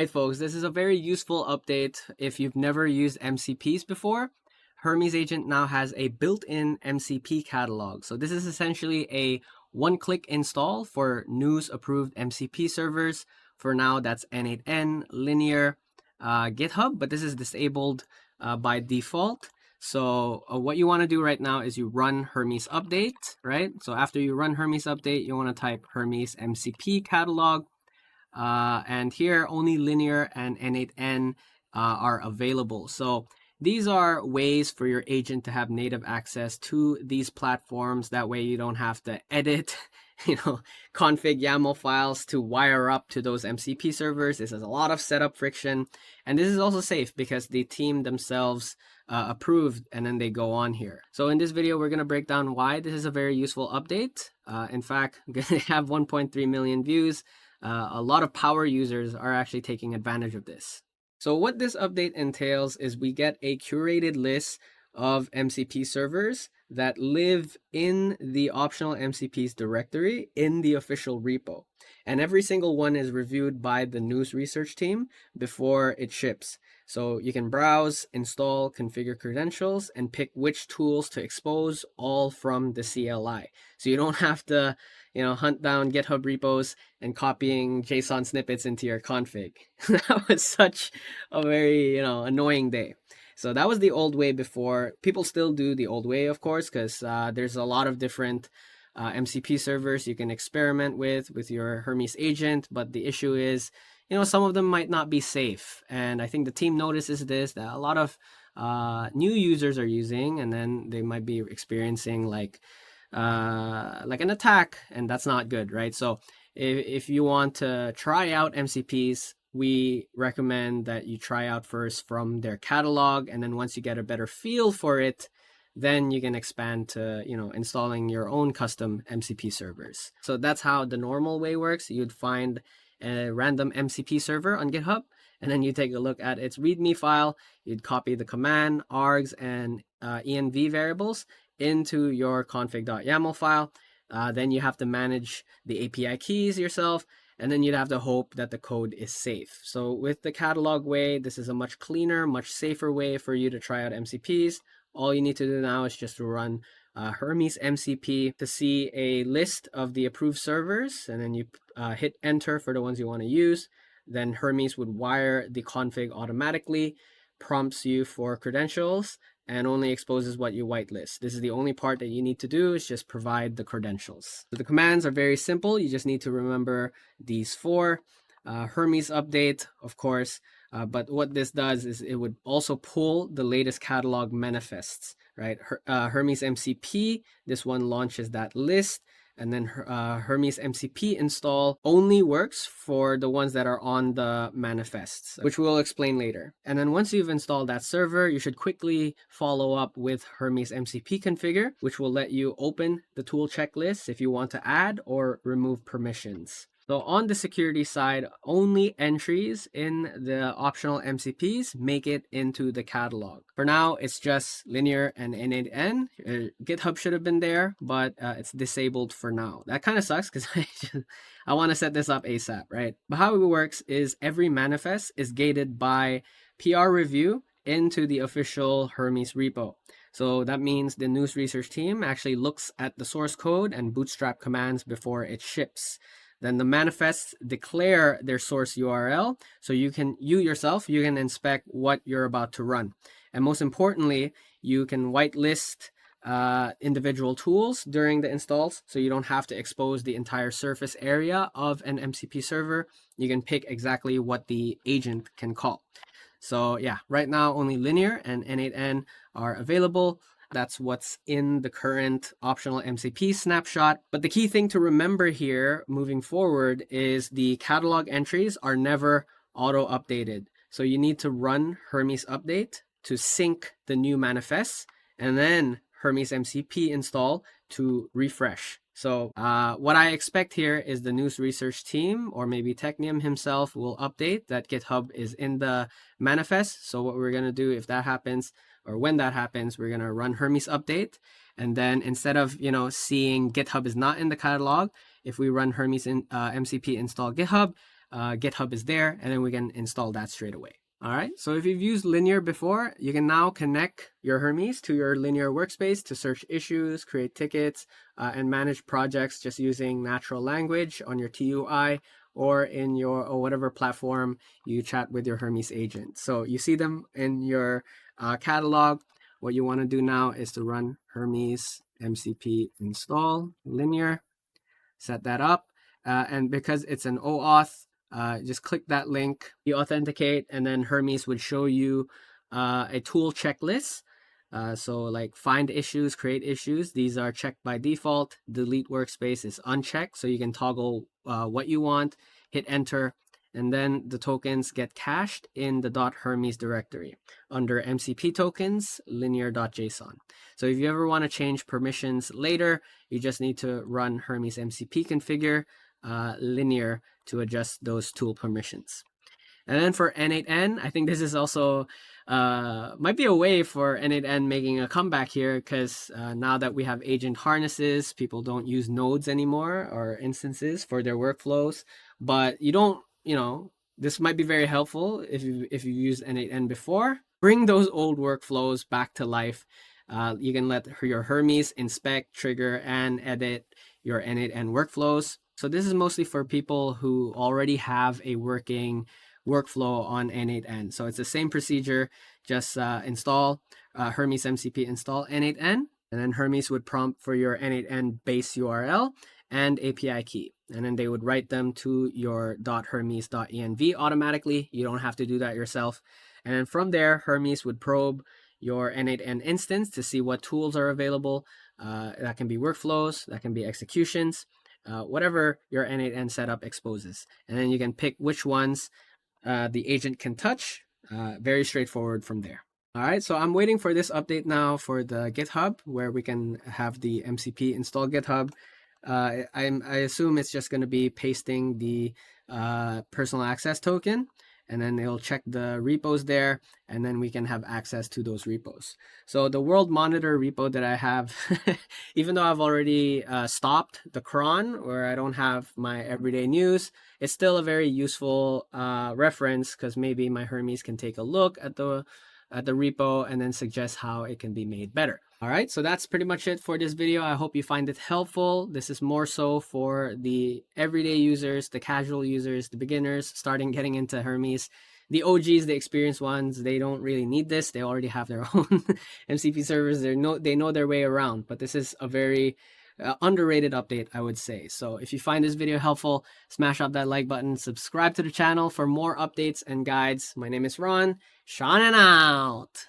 right, folks, this is a very useful update if you've never used MCPs before. Hermes Agent now has a built-in MCP catalog. So this is essentially a one-click install for news-approved MCP servers. For now, that's N8N, Linear, GitHub, but this is disabled by default. So what you want to do right now is you run Hermes update, right? So after you run Hermes update, you want to type Hermes MCP catalog. And here only Linear and N8N are available. So these are ways for your agent to have native access to these platforms. That way you don't have to edit, config YAML files to wire up to those MCP servers. This has a lot of setup friction. And this is also safe because the team themselves approved and then they go on here. So in this video, we're going to break down why this is a very useful update. In fact, they have 1.3 million views. A lot of power users are actually taking advantage of this. So what this update entails is we get a curated list of MCP servers that live in the optional MCPs directory in the official repo. And every single one is reviewed by the news research team before it ships. So you can browse, install, configure credentials, and pick which tools to expose, all from the CLI. So you don't have to hunt down GitHub repos and copying JSON snippets into your config. That was such a very, annoying day. So that was the old way before. People still do the old way, of course, because there's a lot of different MCP servers you can experiment with your Hermes agent. But the issue is, some of them might not be safe. And I think the team notices this, that a lot of new users are using, and then they might be experiencing like an attack, and that's not good, right? So if you want to try out MCPs, we recommend that you try out first from their catalog, and then once you get a better feel for it, then you can expand to installing your own custom MCP servers. So that's how the normal way works. You'd find a random MCP server on GitHub, and then you take a look at its README file. You'd copy the command, args, and env variables into your config.yaml file. Then you have to manage the API keys yourself, and then you'd have to hope that the code is safe. So with the catalog way, this is a much cleaner, much safer way for you to try out MCPs. All you need to do now is just to run Hermes MCP to see a list of the approved servers, and then you hit enter for the ones you want to use. Then Hermes would wire the config automatically, prompts you for credentials, and only exposes what you whitelist. This is the only part that you need to do, is just provide the credentials. So the commands are very simple. You just need to remember these four. Hermes update, of course, but what this does is it would also pull the latest catalog manifests, right? Hermes MCP, this one launches that list. And then Hermes MCP install only works for the ones that are on the manifests, which we'll explain later. And then once you've installed that server, you should quickly follow up with Hermes MCP configure, which will let you open the tool checklist if you want to add or remove permissions. So on the security side, only entries in the optional MCPs make it into the catalog. For now, it's just Linear and N8N. GitHub should have been there, but it's disabled for now. That kind of sucks because I want to set this up ASAP, right? But how it works is every manifest is gated by PR review into the official Hermes repo. So that means the news research team actually looks at the source code and bootstrap commands before it ships. Then the manifests declare their source URL, so you can inspect what you're about to run. And most importantly, you can whitelist individual tools during the installs, so you don't have to expose the entire surface area of an MCP server. You can pick exactly what the agent can call. So yeah, right now only Linear and N8N are available. That's what's in the current optional MCP snapshot. But the key thing to remember here moving forward is the catalog entries are never auto-updated. So you need to run Hermes update to sync the new manifests, and then Hermes MCP install to refresh. So what I expect here is the news research team, or maybe Technium himself, will update that GitHub is in the manifest. So what we're going to do if that happens, or when that happens, we're going to run Hermes update. And then instead of, seeing GitHub is not in the catalog, if we run Hermes MCP install GitHub, GitHub is there, and then we can install that straight away. All right, so if you've used Linear before, you can now connect your Hermes to your Linear workspace to search issues, create tickets, and manage projects just using natural language on your TUI or in your or whatever platform you chat with your Hermes agent. So you see them in your catalog. What you want to do now is to run Hermes MCP install Linear, set that up, and because it's an OAuth, just click that link, you authenticate, and then Hermes would show you a tool checklist. So like find issues, create issues. These are checked by default. Delete workspace is unchecked. So you can toggle what you want, hit enter, and then the tokens get cached in the .hermes directory under MCP tokens, linear.json. So if you ever want to change permissions later, you just need to run Hermes MCP configure linear to adjust those tool permissions. And then for N8N, I think this is also might be a way for N8N making a comeback here, because now that we have agent harnesses, people don't use nodes anymore or instances for their workflows. But you don't, this might be very helpful if you used N8N before. Bring those old workflows back to life. You can let your Hermes inspect, trigger, and edit your N8N workflows. So this is mostly for people who already have a working workflow on N8N. So it's the same procedure, just install Hermes MCP install N8N, and then Hermes would prompt for your N8N base URL and API key. And then they would write them to your .hermes.env automatically. You don't have to do that yourself. And then from there, Hermes would probe your N8N instance to see what tools are available. That can be workflows, that can be executions, whatever your N8N setup exposes. And then you can pick which ones the agent can touch. Very straightforward from there. All right, so I'm waiting for this update now for the GitHub, where we can have the MCP install GitHub. I assume it's just going to be pasting the personal access token, and then it'll check the repos there, and then we can have access to those repos. So the world monitor repo that I have, even though I've already stopped the cron, where I don't have my everyday news, it's still a very useful reference, because maybe my Hermes can take a look at the repo and then suggest how it can be made better. All right, so that's pretty much it for this video. I hope you find it helpful. This is more so for the everyday users, the casual users, the beginners starting getting into Hermes. The OGs, the experienced ones, they don't really need this. They already have their own MCP servers. They know their way around, but this is a very underrated update, I would say. So if you find this video helpful, smash up that like button, subscribe to the channel for more updates and guides. My name is Ron, Sean and out.